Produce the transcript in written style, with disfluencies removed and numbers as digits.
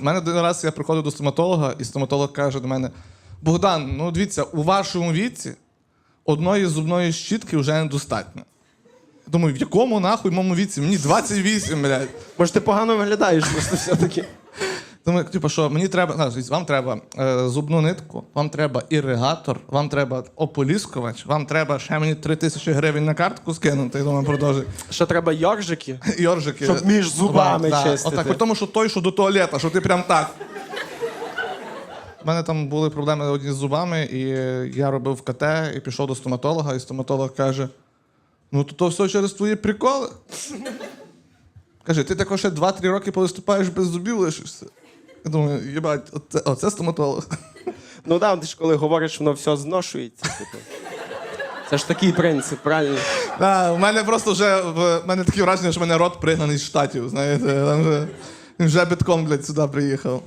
У мене один раз я приходив до стоматолога, і стоматолог каже до мене: Богдан, ну дивіться, у вашому віці одної зубної щітки вже недостатньо. Думаю, в якому нахуй моєму віці? Мені 28, блядь. Може, ти погано виглядаєш просто все-таки. Думаю, типу, що мені треба, вам треба зубну нитку, вам треба іригатор, вам треба ополіскувач, вам треба ще мені 3000 гривень на картку скинути, і думаю, продовжуй. Що треба йоржики? Йоржики. Щоб між зубами чистити. Отак, при тому, що той, що до туалета, що ти прям так. У мене там були проблеми одні з зубами, і я робив КТ, і пішов до стоматолога, і стоматолог каже: ну, то все через твої приколи. Каже, ти також ще 2-3 роки повиступаєш без зубів лишишся. Я думаю, їбать, оце стоматолог. Ну так, ти ж коли говориш, воно все зношується. Типу. Це ж такий принцип, правильно? У мене просто вже, в мене таке враження, що в мене рот пригнаний з Штатів, знаєте. Там вже, він вже битком, блядь, сюди приїхав.